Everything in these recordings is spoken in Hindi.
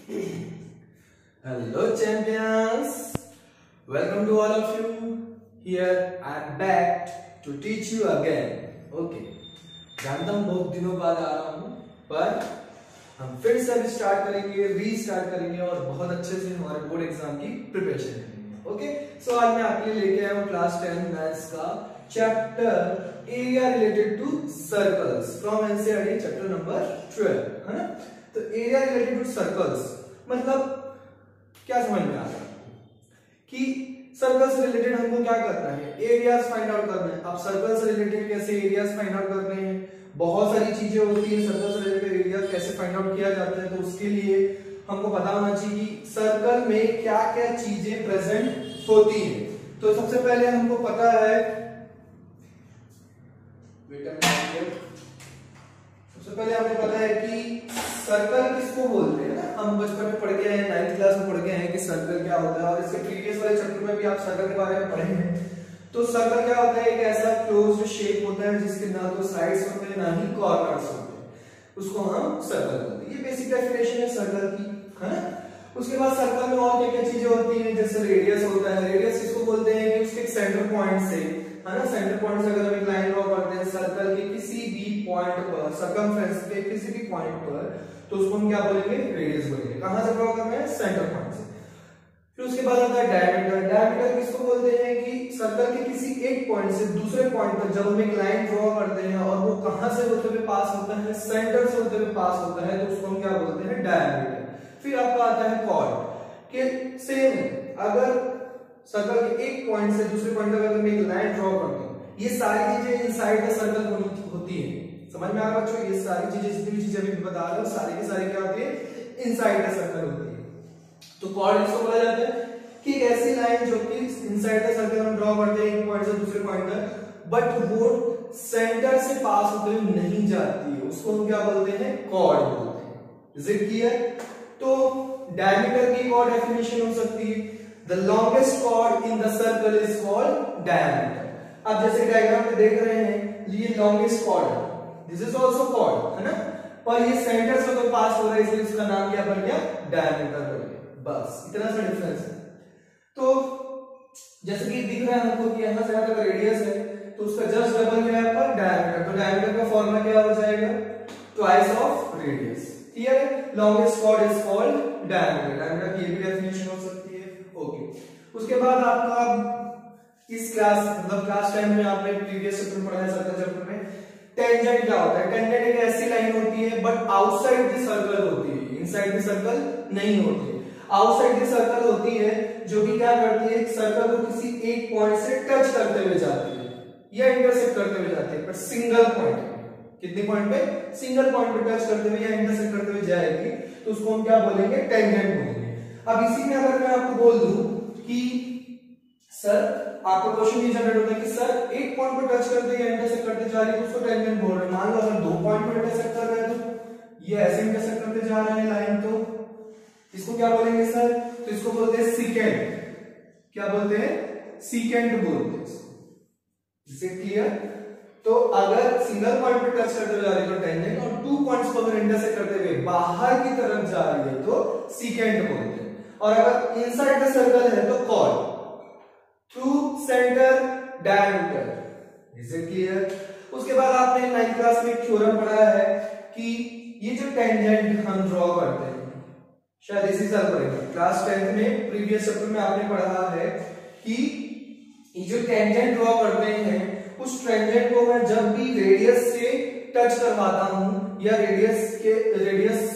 Hello champions, welcome to all of you. Here I am back to teach you again. Okay, जानता हूँ बहुत दिनों बाद आ रहा हूँ, पर हम फिर से रीस्टार्ट करेंगे और बहुत अच्छे से हमारे बोर्ड एग्जाम की प्रिपरेशन करेंगे. ओके, सो आज मैं आपके लिए लेके आया हूँ क्लास 10 मैथ्स का chapter area related to circles from NCERT chapter number 12, है ना. तो एरिया रिलेटेड टू सर्कल्स मतलब क्या समझ में आ रहा है कि सर्कल से रिलेटेड हमको क्या करना है, एरियाज फाइंड आउट करना है. अब सर्कल से रिलेटेड कैसे एरियाज फाइंड आउट करने हैं, बहुत सारी चीजें होती है. सर्कल से रिलेटेड एरिया कैसे फाइंड आउट किया जाता है, तो उसके लिए हमको पता होना चाहिए कि सर्कल में क्या क्या चीजें प्रेजेंट होती हैं. तो सबसे पहले हमको पता है, सबसे पहले हमें पता है कि सर्कल किसको बोलते हैं ना. हम बचपन में पढ़ के आए, 9th क्लास में पढ़ के आए कि सर्कल क्या होता है, और इसके प्रीवियस वाले चैप्टर में भी आप सर्कल के बारे में पढ़े हैं. तो सर्कल क्या होता है, एक ऐसा क्लोज्ड शेप होता है जिसके ना तो साइड्स होते हैं ना ही कॉर्नर्स होते हैं, उसको हम सर्कल बोलते हैं. ये बेसिक डेफिनेशन है सर्कल की, है ना. उसके बाद सर्कल में और क्या क्या चीजें होती हैं, जैसे रेडियस होता है. रेडियस किसको बोलते हैं कि उसके सेंटर पॉइंट से, है ना, सेंटर पॉइंट से अगर हम एक लाइन ड्रॉ करते हैं सर्कल के किसी भी पॉइंट पर, सर्कमफ्रेंस के किसी भी पॉइंट पर, तो उसको हम क्या बोलेंगे, रेडियस बोलेंगे. कहां से ड्रॉ करना है, सेंटर पॉइंट से. फिर उसके बाद आता है डायमीटर. डायमीटर किसको बोलते हैं कि सर्कल के किसी एक पॉइंट से दूसरे पॉइंट पर जब हम एक लाइन ड्रॉ करते हैं और वो कहां से होते हुए पास होता है, सेंटर से होते हुए पास होता है, तो उसको हम क्या बोलते हैं, डायमीटर. फिर आपका आता है कॉर्ड के सेम, अगर सर्कल के एक पॉइंट से दूसरे पॉइंट तक अगर मैं एक लाइन ड्रॉ करता हूं, ये सारी चीजें इनसाइड द सर्कल होती हैं. समझ में आ रहा है बच्चों, ये सारी चीजें जितनी भी चीजें अभी बता रहे हो सारी की सारी क्या होती है, इनसाइड द सर्कल होती है. तो कॉर्ड इसको बोला जाता है कि एक ऐसी लाइन जो कि इनसाइड द सर्कल हम ड्रॉ करते हैं एक पॉइंट से दूसरे पॉइंट तक, बट वो सेंटर से पास होते हुए नहीं जाती है, उसको हम क्या बोलते हैं, कॉर्ड बोलते हैं. Is it clear. तो डायमीटर की एक और डेफिनेशन हो सकती है, the longest chord in the circle is called diameter. अब जैसे डायग्राम में देख रहे हैं, ये लॉन्गेस्ट कॉर्ड है, दिस इज आल्सो कॉर्ड, है ना, पर ये सेंटर से तो पास हो रहा है इसलिए इसका नाम क्या बन गया, डायमीटर बन गया. बस इतना सा डिफरेंस है. तो जैसे कि दिख रहा है हमको कि यहां से यहां तक रेडियस है, तो उसका जस्ट डबल क्या है आपका डायमीटर. तो डायमीटर का फॉर्मूला क्या हो जाएगा, ट्वाइस ऑफ रेडियस. क्लियर है. Longest chord is called diameter. Diameter की भी डेफिनेशन हो सकती है. ओके, उसके बाद आपका इस क्लास मतलब क्लास 10 में आपने प्रीवियस चैप्टर में पढ़ा है, सर्कल चैप्टर में, टेंजेंट क्या होता है. टेंजेंट एक ऐसी लाइन होती है बट आउटसाइड द सर्कल होती है, इनसाइड द सर्कल नहीं होती है. आउटसाइड द सर्कल होती है जो कि क्या करती है, सर्कल को किसी एक पॉइंट से टच करते हुए जाती है या इंटरसेक्ट करते हुए जाती है, पर सिंगल पॉइंट. कितने पॉइंट पे, सिंगल पॉइंट पे टच करते हुए या इंटरसेक्ट करते हुए जाएगी, तो उसको हम क्या बोलेंगे, टेंजेंट बोलेंगे. अब इसी में अगर मैं आपको बोल दूं कि सर, आपका क्वेश्चन ये जनरेट होता है कि सर एक पॉइंट पे टच करते या इंटरसेक्ट करते जा रही है तो उसको टेंजेंट बोल रहे हैं. मान लो अगर दो पॉइंट पे इंटरसेक्ट कर रहे हैं तो ये ऐसे इंटरसेक्ट करते जा रहे हैं लाइन, तो इसको क्या बोलेंगे सर, तो इसको बोलते हैं सीकेंट. क्या बोलते हैं, सीकेंट बोलते हैं. इसे क्लियर. तो अगर सिंगल पॉइंट पे टच करते हुए जा रही है तो टेंजेंट, और टू पॉइंट्स पर इंटरसेक्ट करते हुए बाहर की तरफ जा रही है तो सीकेंट बोलते हैं. और अगर इनसाइड द सर्कल है तो chord. Through centre diameter. Is it clear. उसके बाद आपने 9th क्लास में एक थ्योरम पढ़ा है कि ये जो टेंजेंट हम ड्रॉ करते हैं, शायद इसी साल पढ़ेगा क्लास 10th में, प्रीवियस चैप्टर में आपने पढ़ा है कि ये जो टेंजेंट ड्रॉ करते हैं, उस टेंजेंट को मैं जब भी रेडियस से टच करवाता हूं या रेडियस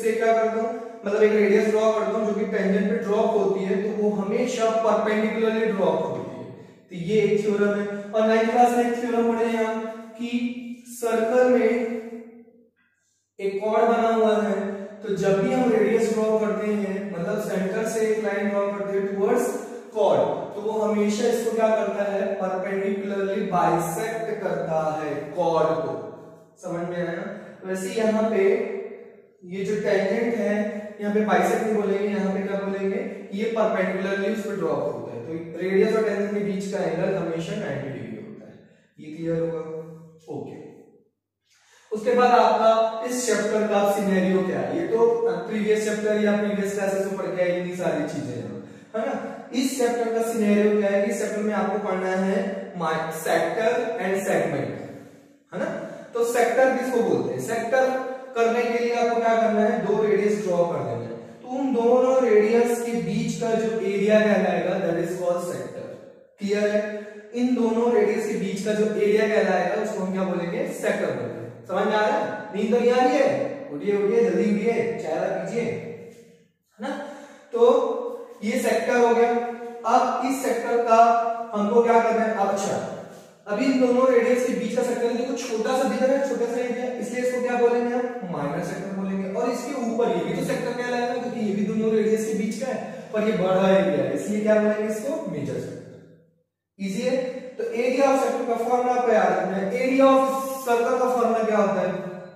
से क्या करता हूं, मतलब एक रेडियस ड्रॉ करता हूं जो कि टेंजेंट पे ड्रॉप होती है, तो वो हमेशा परपेंडिकुलरली ड्रॉप होती है. तो ये एक थ्योरम है. और 9th क्लास में एक थ्योरम पढ़े हैं हम कि सर्कल में एक कॉर्ड बना हुआ है, तो जब भी हम रेडियस ड्रॉ करते हैं, मतलब सेंटर से एक लाइन ड्रॉ करते हैं टुवर्ड्स कॉर्ड, तो वो हमेशा इसको क्या करता है, परपेंडिकुलरली बाइसेक्ट करता है कॉर्ड को. समझ में आया. वैसे यहाँ पे ये जो टेंजेंट है, यहाँ पे बाइसेक्ट नहीं बोलेंगे, यहाँ पे क्या बोलेंगे, ये परपेंडिकुलरली उस पर ड्रॉप होता है. तो रेडियस और टेंजेंट के बीच का एंगल हमेशा 90 डिग्री होता है. ये क्लियर होगा. ओके, उसके बाद आपका इस चैप्टर का सिनेरियो क्या है, ये तो प्रीवियस चैप्टर या प्रीवियस क्लासेस में पढ़ के आई इतनी सारी चीजें है ना। इस चैप्टर का सिनेरियो क्या है कि इस चैप्टर में आपको पढ़ना है सेक्टर एंड सेगमेंट, है ना। तो सेक्टर किसको बोलते हैं, सेक्टर करने के लिए आपको क्या करना है, दो रेडियस ड्रॉ कर देना है। तो उन दोनों रेडियस के बीच का जो एरिया कहलाएगा that is called sector. Clear है, इन दोनों रेडियस के बीच का जो एरिया कहलाएगा उसको हम क्या बोलेंगे, सेक्टर बोलेंगे। समझ में आ रहा है, नींद तो नहीं आ रही है, उठिए उठिए जल्दी उठिए, चाय पीजिए, है ना। तो ये सेक्टर हो गया। अब इस सेक्टर का हमको क्या करना है, अच्छा अभी इन दोनों रेडियस के बीच का सेक्टर देखो छोटा सा दिख रहा है, छोटा सा एरिया, इसलिए इसको क्या बोलेंगे हम, माइनर सेक्टर बोलेंगे। और इसके ऊपर ये भी तो सेक्टर कहलाएगा क्योंकि ये भी दोनों रेडियस के बीच का है, पर ये बड़ा एरिया है इसलिए क्या बोलेंगे इसको, मेजर सेक्टर। इजी है। तो एरिया ऑफ सेक्टर का फॉर्मूला आपको याद रखना है। एरिया ऑफ सर्कल का फॉर्मूला क्या होता है,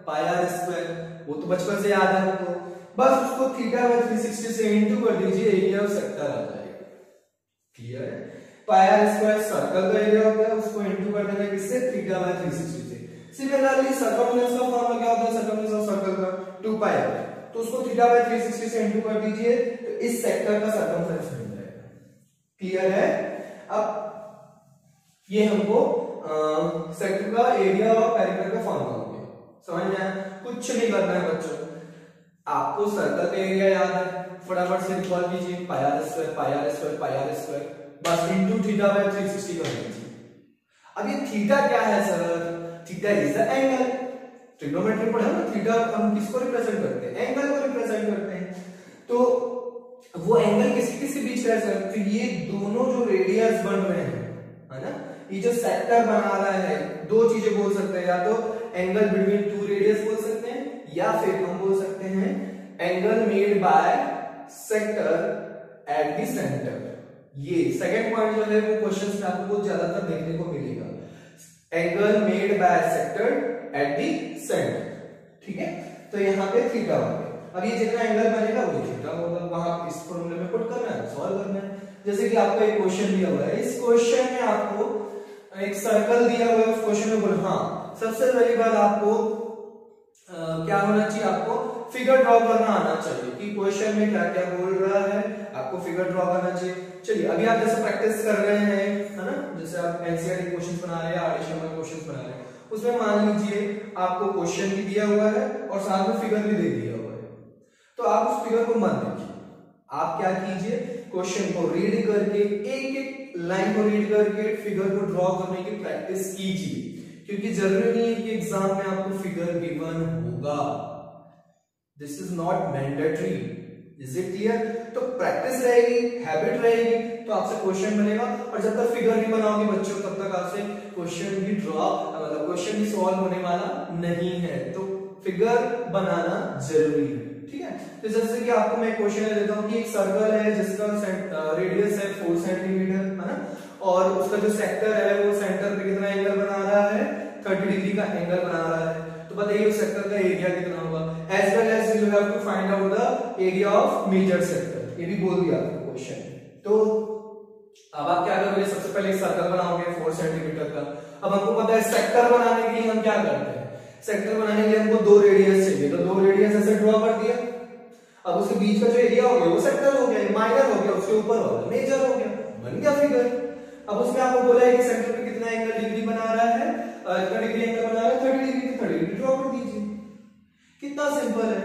पाई आर स्क्वायर, वो तो बचपन से याद है आपको। बस उसको थीटा बाय 360 से इनटू कर दीजिए, एरिया ऑफ सेक्टर आ जाएगा। क्लियर है, पाई आर स्क्वायर सर्कल का एरिया होता है, उसको इनटू कर देना किससे, थीटा बाय 360 से। सिमिलरली सर्कमफ्रेंस का फॉर्मूला क्या होता है, सर्कमफ्रेंस ऑफ सर्कल का 2 पाई आर, तो उसको थीटा बाय 360 से इनटू कर दीजिए, तो इस सेक्टर का सर्कमफ्रेंस मिल जाएगा। क्लियर है। अब ये हमको सेक्टर का एरिया और पेरिमीटर का फॉर्मूला हो गया, समझ में आया। कुछ नहीं करना है बच्चों, आपको सर्कल का एरिया याद है, फटाफट से निकाल लीजिए, pi r square pi r square pi r square, बस इनटू थीटा बाय 360 कर दीजिए। अब ये थीटा क्या है sir, theta is the angle, trigonometry पढ़ा ना, थीटा हम किसको रिप्रेजेंट करते हैं, एंगल को रिप्रेजेंट करते हैं। तो वो एंगल किसके किसके बीच का है सर, तो ये दोनों जो रेडियस बन रहे हैं, है ना, ये जो सेक्टर बना रहा है, दो चीजें बोल सकते हैं, या तो एंगल बिटवीन टू रेडियस बोल सकते हैं, या फिर हम बोल सकते हैं angle made by sector at the centre. ये सेकंड पॉइंट जो है वो क्वेश्चंस में आपको बहुत ज्यादातर देखने को मिलेगा, angle made by sector at the centre. ठीक है, तो यहाँ पे थीटा हो गया। अब ये जितना एंगल बनेगा वो थीटा होगा, वहां इस फॉर्मूले में पुट करना है, सॉल्व करना है। जैसे कि आपको एक क्वेश्चन दिया हुआ है, इस क्वेश्चन में आपको एक सर्कल दिया हुआ है, उस क्वेश्चन में बोलो, हाँ सबसे पहली बात आपको क्या होना चाहिए, आपको फिगर ड्रॉ करना आना चाहिए कि क्वेश्चन में क्या क्या बोल रहा है, आपको फिगर ड्रॉ करना चाहिए। चलिए अभी आप जैसे प्रैक्टिस कर रहे हैं, है ना, जैसे आप एनसीईआरटी क्वेश्चंस बना रहे हैं, आरडी शर्मा क्वेश्चंस बना रहे हैं, उसमें मान लीजिए आपको क्वेश्चन भी दिया हुआ है और साथ में फिगर भी दे दिया हुआ है, तो आप उस फिगर को मत देखिए, आप क्या कीजिए, क्वेश्चन को रीड करके, एक एक लाइन को रीड करके फिगर को ड्रॉ करने की प्रैक्टिस कीजिए, क्योंकि जरूरी नहीं है कि एग्जाम में आपको फिगर गिवन होगा, this is not mandatory. Is it clear? तो प्रैक्टिस रहेगी, हैबिट रहेगी, तो आपसे क्वेश्चन बनेगा, और जब तक फिगर नहीं बनाओगे बच्चों तब तक आपसे क्वेश्चन भी ड्रॉ, मतलब क्वेश्चन भी सॉल्व होने वाला नहीं है, तो फिगर बनाना जरूरी है। ठीक है, तो जैसे कि आपको मैं क्वेश्चन देता हूं कि एक सर्कल है जिसका रेडियस है 4 सेंटीमीटर, है ना, और उसका जो सेक्टर है वो सेंटर पे कितना एंगल बना रहा है, 30 डिग्री का एंगल बना रहा है, तो बताइए उस सेक्टर का एरिया कितना होगा। As well as you have to find out the area of major sector, ये भी बोल दिया आपको क्वेश्चन। तो अब आप क्या करोगे, सबसे पहले एक सर्कल बनाओगे 4 सेंटीमीटर का। अब हमको पता है सेक्टर बनाने के लिए हम क्या करते हैं, सेक्टर बनाने के लिए हमको 2 रेडियस चाहिए, तो 2 रेडियस ऐसे ड्रॉ कर दिया। अब उसके बीच का जो एरिया हो गया वो सेक्टर हो गया, माइनर हो गया, उसके ऊपर वाला मेजर हो गया, बन गया फिगर। अब उसमें आपको बोला है कि सेंटर पे कितना एंगल डिग्री बना रहा है, कितना डिग्री एंगल बना रहा है, 30 डिग्री, 30 डिग्री ड्रॉ कर दीजिए। कितना सिंपल है,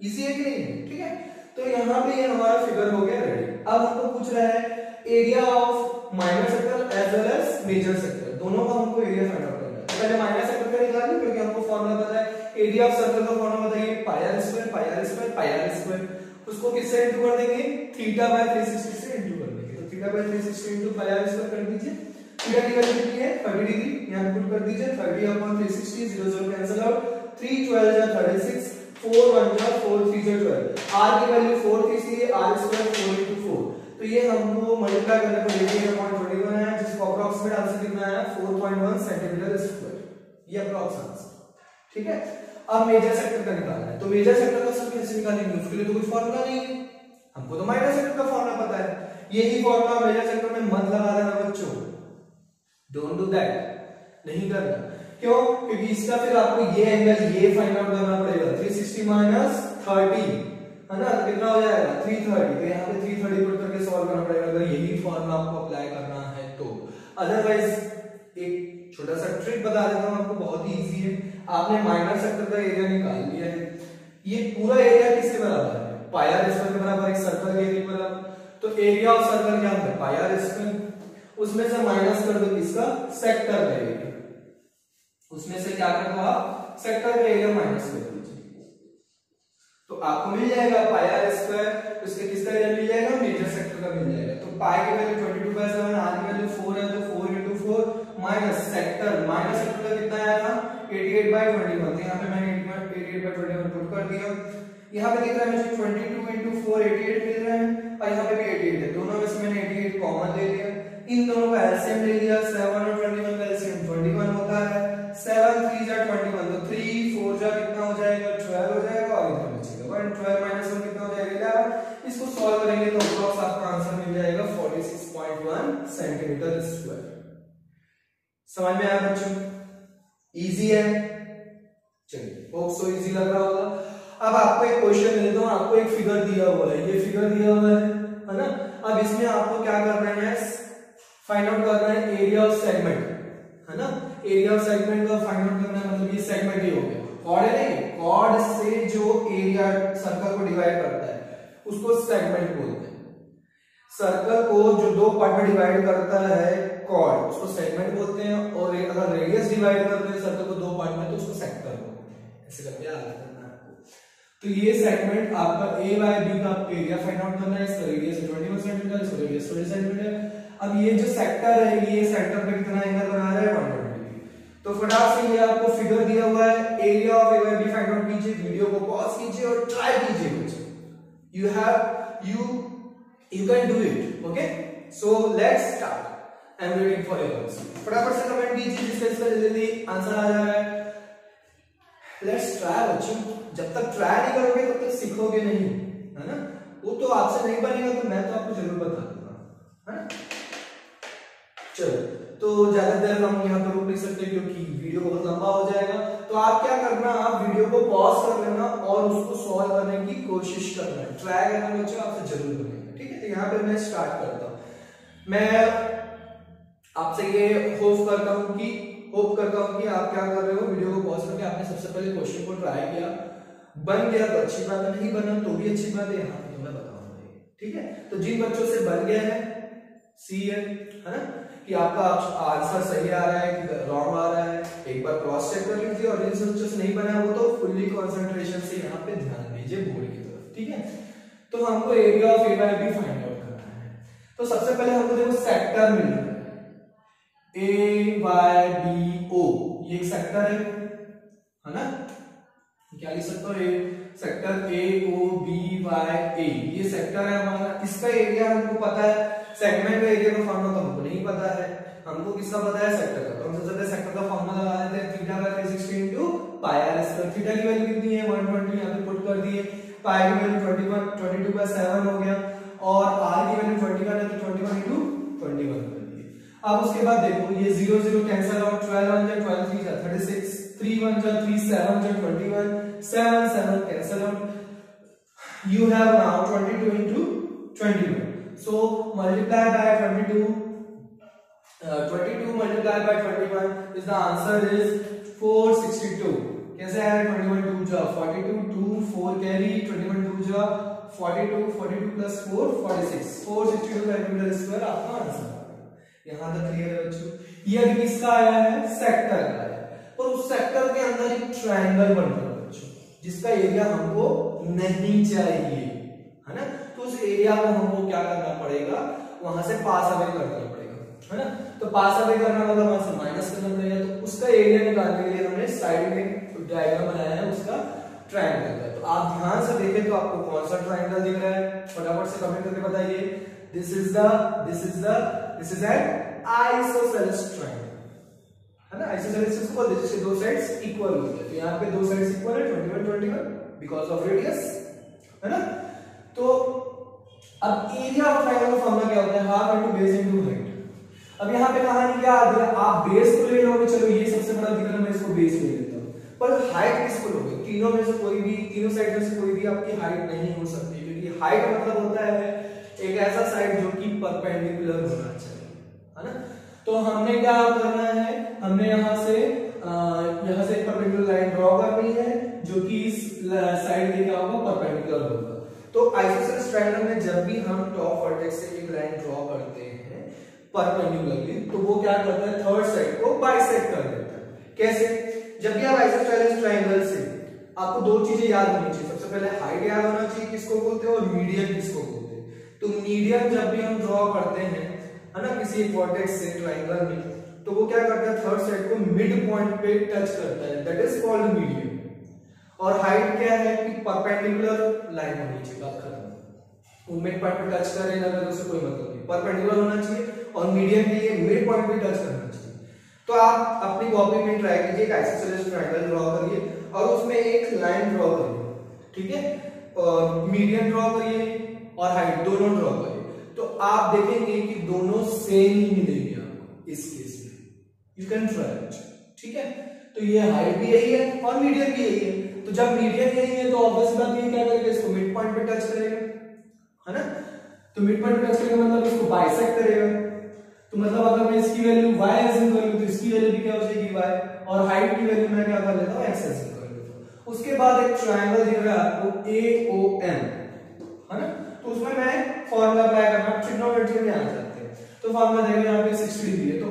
इजी है कि नहीं? ठीक है, तो यहाँ पे ये हमारा फिगर हो गया रेडी। अब हमको पूछ रहा है area of minor sector as well as major sector, दोनों का हमको एरिया फाइंड आउट करना है। पहले माइनर सेक्टर का निकालिए, क्योंकि हमको फॉर्मूला पता है, एरिया ऑफ सर्कल का फॉर्मूला बताइए, pi r square pi r square pi r square, उसको किससे इनटू कर देंगे, थीटा बाय 360 से इनटू कर देंगे, तो theta by 360 into pi r square कर दीजिए। थीटा की वैल्यू कितनी है, 30 डिग्री, यहां पुट कर दीजिए, 30 अपॉन 360, 0 0 कैंसिल आउट, 3 12 जा 36, 4 1 जा 4 3 जा 12, r की वैल्यू 4 थी इसलिए r स्क्वायर 4 into 4, तो ये हमको मल्टीप्लाई करने पर देखिए 0.21 आया, जिसको अप्रॉक्सीमेट आंसर कितना आया 4.1 सेंटीमीटर स्क्वायर, ये अप्रॉक्स आंसर। ठीक है, अब मेजर सेक्टर का निकालना है, तो मेजर सेक्टर का सर कैसे निकालेंगे, उसके लिए तो कोई फॉर्मूला नहीं है, हमको तो माइनर सेक्टर का फॉर्मूला पता है, यही फॉर्मूला मेजर सेक्टर में मत लगा देना बच्चों, डोंट डू दैट, नहीं करना। क्यों? क्योंकि इसका फिर आपको ये एंगल ये फाइंड आउट करना पड़ेगा। 360 माइनस 30 है ना, तो कितना हो जाएगा 330। तो यहाँ पे 330 पुट करके सॉल्व करना पड़ेगा अगर यही फॉर्मूला आपको अप्लाई करना है तो। अदरवाइज एक छोटा सा ट्रिक बता देता हूँ आपको, बहुत ही इजी है। आपने माइनर सेक्टर का एरिया निकाल लिया है, ये पूरा एरिया किसके बराबर है? पाई आर स्क्वायर के बराबर, एक सर्कल के एरिया के बराबर। तो एरिया ऑफ सर्कल क्या होता है? पाई आर स्क्वायर। उसमें से माइनस कर दो किसका? सेक्टर का एरिया। उसमें से क्या कर दो आप? सेक्टर का एरिया माइनस कर दीजिए, तो आपको मिल जाएगा पाई आर स्क्वायर। उसके किसका एरिया मिल जाएगा? मेजर सेक्टर का मिल जाएगा। तो पाई की वैल्यू 22/7, आर की वैल्यू 4 है, तो 4 × 4 माइनस सेक्टर, माइनस सेक्टर का कितना आया था? 88/21। तो यहाँ पे मैंने 88/21 पुट कर दिया। यहाँ पे दिख रहा है मुझे 22 × 4 88 मिल रहा है, और यहाँ पे भी 88 है। दोनों में से मैंने 88 कॉमन ले लिया, इन दोनों का एलसीएम ले लिया। 7 और 21 का एलसीएम 21 होता है। 7 3 जा 21, तो 3 4 जा कितना हो जाएगा? 12 हो जाएगा, और इधर बचेगा 1। 12 माइनस 1 कितना हो जाएगा? 11। इसको सॉल्व करेंगे तो अप्रॉक्स आपका आंसर मिल जाएगा 46.1 सेंटीमीटर स्क्वायर। समझ में आया बच्चों? इजी है, चलिए होप सो इजी लग रहा होगा। अब आपको एक क्वेश्चन दे दूं, आपको एक फिगर दिया हुआ है, ये फिगर दिया हुआ है ना। अब इसमें आपको क्या करना है? फाइंड आउट करना है एरिया ऑफ सेगमेंट, है ना। एरिया ऑफ सेगमेंट का फाइंड आउट करना है, मतलब ये सेगमेंट ही हो गया। कॉर्ड है नहीं, कॉर्ड से जो एरिया सर्कल को डिवाइड करता है उसको सेगमेंट बोलते हैं। सर्कल को जो दो पार्ट में डिवाइड करता है कॉर्ड, उसको सेगमेंट बोलते हैं। और अगर रेडियस डिवाइड करते हैं सर्कल को दो पार्ट में तो उसको सेक्टर बोलते हैं। ऐसे करके याद रखना है आपको। तो ये सेगमेंट आपका ए बाय बी का एरिया फाइंड आउट करना है। इसका रेडियस 21 सेंटीमीटर, इसका रेडियस 20 सेंटीमीटर। अब ये जो सेक्टर है, ये सेक्टर पे कितना एंगल बना रहा है? 120 डिग्री। तो फटाफट से ये आपको फिगर दिया हुआ है, area of A by B find out कीजिए। वीडियो को पॉज कीजिए और ट्राई कीजिए बच्चों। You can do it, okay? So let's start. I'm waiting for your answer. फटाफट से कमेंट कीजिए जिससे इसका जल्दी आंसर आ जाएगा। Let's try बच्चों। जब तक ट्राई नहीं करोगे तब तक सीखोगे नहीं, है ना। वो तो आपसे नहीं बनेगा, तो मैं तो आपको जरूर बता दूंगा, है ना। चलो, तो ज्यादा देर हम यहाँ पर रुक नहीं सकते क्योंकि वीडियो बहुत लंबा हो जाएगा। तो आप क्या करना, आप वीडियो को पॉज कर लेना और उसको सॉल्व करने की कोशिश करना है, ट्राई करना बच्चों, आपसे जरूर बनेगा, ठीक है। तो यहाँ पे मैं स्टार्ट करता हूँ। मैं आपसे ये होप करता हूँ कि आप क्या कर रहे हो, वीडियो को पॉज करके आपने सबसे पहले क्वेश्चन को ट्राई किया, बन गया तो अच्छी बात है, नहीं बना तो भी अच्छी बात है, यहाँ पे मैं बताऊंगा, ठीक है। तो जिन बच्चों से बन गया है सी है ना, कि आपका आंसर सही आ रहा है कि रॉन्ग आ रहा है, एक बार क्रॉस चेक कर लीजिए। और जिन बच्चों से नहीं बना वो तो फुल्ली कंसंट्रेशन से यहाँ पे ध्यान दीजिए बोर्ड की तरफ, ठीक है। तो हमको area of A by B find out करना है। तो सबसे पहले हमको देखो सेक्टर मिल रहा है ए बाय बी ओ, ये एक सेक्टर है ना। क्या लिख सकते हो? Sector A O B Y A, ये सेक्टर है हमारा। इसका एरिया हमको पता है, सेगमेंट का एरिया का फॉर्मूला तो हमको नहीं पता है। हमको किसका पता है? सेक्टर का। तो हम सबसे पहले सेक्टर का फॉर्मूला लगा देते हैं, theta by 360 into pi r square. Theta की वैल्यू कितनी है? 120, यहां पे पुट कर दिए। पाई की वैल्यू 22/7 हो गया, और आर की वैल्यू 21 है, तो 21 इनटू 21 कर दिए। अब उसके बाद देखो ये 0 0 कैंसिल आउट, 12 1 जा 12 3 जा 36, 3 1 जा 3 7 जा 21, 7 7 cancel out. You have now 22 into 21. So multiply by 22. 22 multiply by 21 is the answer is 462. कैसे आया? 21 2 जा 42, 2 4 कैरी, 21 2 जा 42, 42 plus 4 46, 462 सेंटीमीटर स्क्वायर आपका आंसर। यहाँ तक क्लियर है बच्चों? ये अभी किसका आया है? सेक्टर का आया है। और उस सेक्टर के अंदर एक ट्रायंगल बन रहा है बच्चों, जिसका एरिया हमको नहीं चाहिए, है ना। तो उस एरिया को हमको क्या करना पड़ेगा? वहां से पास अवे करना पड़ेगा, है ना। तो पास अवे करना मतलब वहां से माइनस करना पड़ेगा। तो उसका एरिया निकालने के लिए हमने साइड में डायग्राम बनाया है उसका ट्रायंगल का। तो आप ध्यान से देखें तो आपको कौन सा ट्रायंगल दिख रहा है? फटाफट से कमेंट करके बताइए। This is an isosceles triangle, है ना। आइसोसेलेस किसको बोलते हैं? जिसके दो साइड्स इक्वल होते हैं। तो यहाँ पे दो साइड्स इक्वल है, 21 21 बिकॉज ऑफ रेडियस, है ना। तो अब एरिया ऑफ ट्रायंगल का फॉर्मूला क्या होता है? Half into base into height. अब यहाँ पे कहानी क्या आ गया, आप बेस को ले लोगे, चलो ये सबसे बड़ा दिख रहा है, मैं इसको बेस ले लेता हूँ, पर हाइट किसको लोगे? तीनों में से कोई भी, तीनों साइड में से कोई भी आपकी हाइट नहीं हो सकती, क्योंकि हाइट मतलब होता है एक ऐसा साइड जो कि परपेंडिकुलर होना चाहिए, है ना। तो हमने क्या करना है, हमने यहाँ से एक परपेंडिकुलर लाइन ड्रॉ करनी है जो कि इस साइड में क्या होगा, परपेंडिकुलर होगा। तो आइसोसेलेस ट्रायंगल में जब भी हम टॉप वर्टेक्स से एक लाइन ड्रॉ करते हैं परपेंडिकुलरली, तो वो क्या करता है, थर्ड साइड को बाइसेक्ट कर देता है। कैसे? जब भी आप आइसोसेलेस ट्रायंगल से, आपको दो चीजें याद होनी चाहिए, सबसे पहले हाइट याद होना चाहिए किसको बोलते हैं, और मीडियन किसको बोलते हैं। तो मीडियन जब भी हम ड्रॉ करते हैं, है ना, किसी एक वर्टेक्स से ट्रायंगल में, तो वो क्या करता है, थर्ड साइड को मिड पॉइंट पे टच करता है, दैट इज कॉल्ड मीडियन। और हाइट क्या है कि परपेंडिकुलर लाइन होनी चाहिए, बात खत्म। वो मिड पॉइंट पे टच करे ना करे उससे कोई मतलब नहीं, परपेंडिकुलर होना चाहिए, और मीडियन के लिए मिड पॉइंट पे टच करना चाहिए। तो आप अपनी कॉपी में ट्राई कीजिए, एक आइसोसेलेस ट्रायंगल ड्रॉ करिए और उसमें एक लाइन ड्रॉ करिए, ठीक है, और मीडियन ड्रॉ करिए और हाइट दोनों ड्रॉ करिए, तो आप देखेंगे कि दोनों सेम ही मिलेंगे आपको इस केस में। यू कैन ट्राई इट, ठीक है। तो ये हाइट भी यही है और मीडियन भी यही है, तो जब मीडियन यही है तो ऑब्वियस बात ये क्या करेगा, इसको मिड पॉइंट पे टच करेगा, है ना। तो मिड पॉइंट पे टच करेगा मतलब इसको बाइसेक्ट करेगा। तो मतलब अगर मैं इसकी वैल्यू y एज्यूम कर लूं तो इसकी वैल्यू भी क्या हो जाएगी y, और हाइट की वैल्यू मैं क्या कर लेता हूं, x एज्यूम कर लेता हूं। उसके बाद एक ट्रायंगल दिख रहा है आपको AOM, है ना। तो उसमें मैं फार्मूला अप्लाई करना, ट्रिग्नोमेट्री में आ जाते हैं। तो फार्मूला देखो यहाँ पे 60 डिग्री है, तो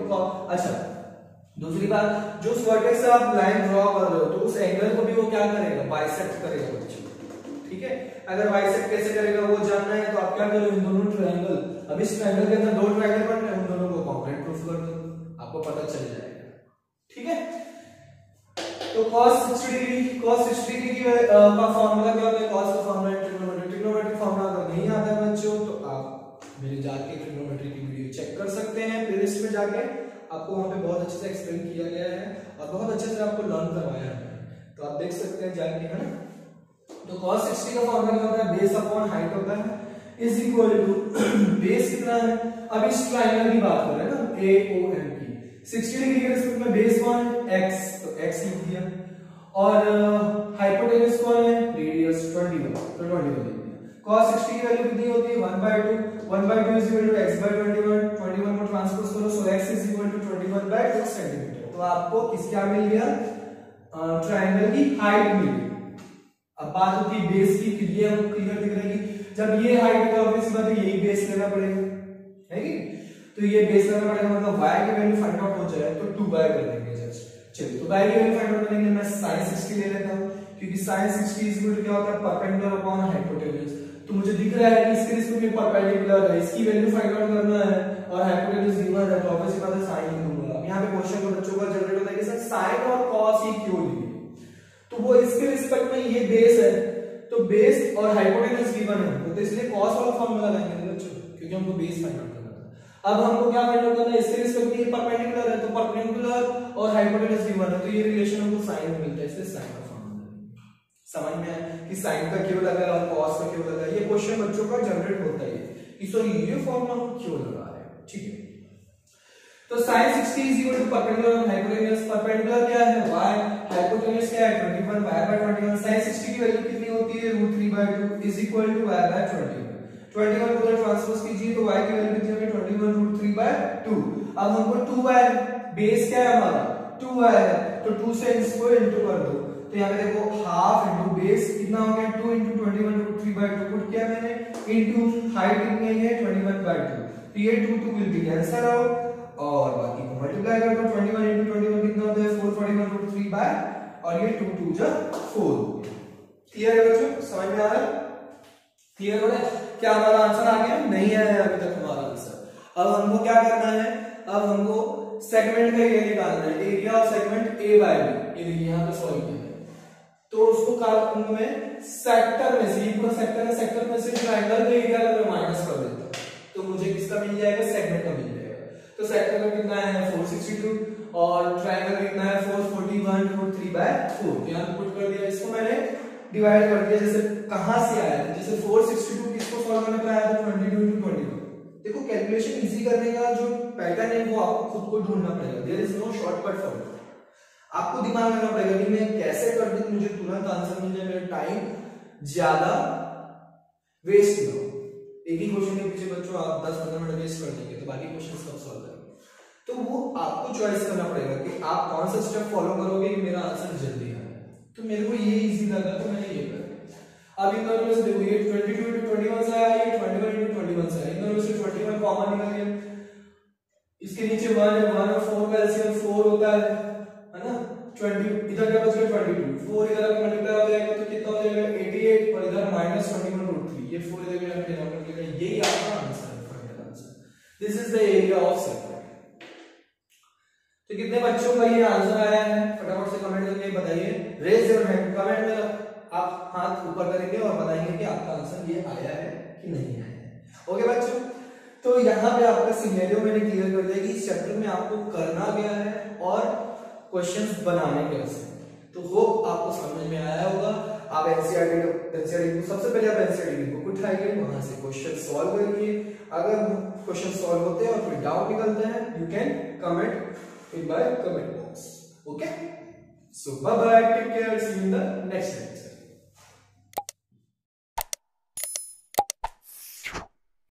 अच्छा दूसरी बात, जो वर्टेक्स से आप लाइन ड्रॉ कर रहे हो तो उस एंगल को भी वो क्या करेगा, बाइसेक्ट करेगा बच्चों, ठीक है। अगर बाइसेक्ट कैसे करेगा वो जानना है तो आप क्या करो, इन दोनों ट्रायंगल, अब इस ट्रायंगल के अंदर दो ट्रायंगल बन रहे हैं, उन दोनों को कॉन्क्रीट प्रूफ कर दो, आपको पता चल जाएगा, ठीक है। तो cos 60 डिग्री की का फार्मूला क्या होता है, cos का फार्मूला ट्रिग्नोमेट्री फार्मूला अगर नहीं आता है बच्चों तो आप मेरे जाके ट्रिग्नोमेट्री की वीडियो चेक कर सकते हैं, प्लेलिस्ट में जाके आपको वहां पे बहुत अच्छे से एक्सप्लेन किया गया है और बहुत अच्छे से आपको लर्न करवाया है, तो आप देख सकते हैं जाके, है ना। तो cos 60 का फार्मूला क्या होता है, बेस अपॉन हाइट होता है, इज इक्वल टू बेस कितना है, अब इस ट्रायंगल की बात कर रहे हैं ना AOM की, 60 डिग्री के रिस्पेक्ट में बेस कौन है, x, तो x लिख दिया, और हाइपोटेन्यूज कौन है, रेडियस 21, तो 21 लिख दिया। cos 60 की वैल्यू कितनी होती है, 1/2 इज इक्वल टू x/21, 21 को ट्रांसपोज करो, so x is equal to 21/2 centimetre. तो आपको किस क्या मिल गया, ट्रायंगल की हाइट मिल गई। अब बात होती है बेस की, ये हम क्लियर दिख रही है, जब ये हाइट का ऑब्वियस बात है यही बेस लेना पड़ेगा, है कि? तो ये बेस लेना पड़ेगा, मतलब y की वैल्यू फाइंड आउट हो जाए तो 2y कर देंगे जस्ट। चलिए तो y की वैल्यू फाइंड आउट करेंगे, मैं sin 60 ले लेता हूं, क्योंकि sin 60 इज इक्वल टू क्या होता है, परपेंडिकुलर अपॉन हाइपोटेन्यूज। तो मुझे दिख रहा है कि इसके रिस्पेक्ट में परपेंडिकुलर है, इसकी वैल्यू फाइंड आउट करना है और हाइपोटेन्यूज गिवन है, तो ऑब्वियस बात है sin ही लूंगा। यहां पे क्वेश्चन को बच्चों का जनरेट होता है कि सर sin और cos ही क्यों लिए, तो वो इसके रिस्पेक्ट में ये बेस है, तो बेस और हाइपोटेन्यूज गिवन है, तो इसलिए cos वाला फार्मूला लगाएंगे बच्चों, क्योंकि हमको बेस फाइंड आउट करना था। अब हमको क्या फाइंड आउट करना है, इसके रिस्पेक्ट में ये परपेंडिकुलर है, तो परपेंडिकुलर और हाइपोटेन्यूज गिवन है, तो ये रिलेशन हमको sin में मिलता है, इसलिए sin का फार्मूला समझ में है कि sin का क्यों लगा और cos का क्यों लगा। ये क्वेश्चन बच्चों का जनरेट होता है कि सर ये फॉर्मूला हम क्यों लगा रहे हैं, ठीक है। तो sin 60 is equal to perpendicular और हाइपोटेन्यूज, परपेंडिकुलर क्या है y, हाइपोटेन्यूज क्या है 21, y/21, sin 60 की वैल्यू कितनी होती है √3/2 इज इक्वल टू y/21, 21 को उधर ट्रांसपोज कीजिए तो y की वैल्यू कितनी होगी 21 √3/2। अब हमको 2y, बेस क्या है हमारा 2y है, तो 2 से इसको इंटू कर दो, तो यहाँ पे देखो हाफ इंटू बेस कितना हो गया 2 इंटू 21 √3/2 पुट किया मैंने, इंटू हाइट कितनी है 21/2, तो ये 2 विल बी कैंसल आउट और बाकी को मल्टीप्लाई कर दो, 21 into 21 कितना होता है 441 √3 और ये 2 2 जा 4। क्लियर है बच्चों, समझ में आ रहा है, क्लियर हो रहा है? क्या हमारा आंसर आ गया, नहीं आया अभी तक हमारा आंसर। अब हमको क्या करना है, अब हमको सेगमेंट का एरिया निकालना है, area of segment A by B, ये देखिए यहां पे सॉल्व किया है, तो उसको काल्कुलेट में सेक्टर में से, ये पूरा सेक्टर है, सेक्टर में से ट्रायंगल का एरिया अगर माइनस कर देता तो मुझे किसका मिल जाएगा, सेगमेंट का मिल जाएगा। तो सेक्टर का कितना है 462 और ट्रायंगल कितना है 441 √3/4, तो यहां पुट कर दिया, इसको मैंने डिवाइड कर दिया, जैसे कहां से आया था, जैसे 462 किसको सॉल्व करने पे आया था 22 into 21, देखो कैलकुलेशन इजी करने का जो पैटर्न है वो आपको खुद को ढूंढना पड़ेगा। There is no shortcut for it. आपको दिमाग लगाना पड़ेगा कि मैं कैसे कर दूं मुझे तुरंत आंसर मिल जाए, मेरा टाइम ज्यादा वेस्ट ना हो। एक ही क्वेश्चन के पीछे बच्चों आप 10-15 मिनट वेस्ट कर देंगे तो बाकी क्वेश्चन कब सॉल्व करेंगे। तो वो आपको चॉइस करना पड़ेगा कि आप कौन सा स्टेप फॉलो करोगे कि मेरा आंसर जल्दी आए। तो मेरे को ये इजी लगा तो मैंने ये कर दिया। अब इन दोनों में से देखो ये 22 into 21 से आया, ये 21 into 21 से आया, इन दोनों में से 21 कॉमन निकल गया। इसके नीचे 1 है, 1 और 4 का एलसीएम 4 होता है ना। 20 इधर क्या बच गया 22, 4 इधर का मल्टीप्लाई हो जाएगा तो कितना हो जाएगा 88 और इधर -21/3, ये 4 इधर का डिनोमिनेटर का, यही आपका आंसर है, final answer. This is the area of circle. तो कितने बच्चों का ये आंसर आया है फटाफट से कमेंट करके बताइए। रेज योर हैंड, कमेंट में आप हाथ ऊपर करेंगे और बताएंगे कि आपका आंसर ये आया है कि नहीं आया है। ओके बच्चों, तो यहाँ पे आपका सिनेरियो मैंने क्लियर कर दिया कि इस चैप्टर में आपको करना क्या है और क्वेश्चंस बनाने कैसे। तो होप आपको समझ में आया होगा। आप एनसीईआरटी को सबसे पहले आप एनसीईआरटी बुक उठाइए, वहां से क्वेश्चन सॉल्व करिए। अगर क्वेश्चन सॉल्व होते हैं और कोई डाउट निकलते हैं you can comment in my comment box. Okay, so bye bye, take care, see you in the next time.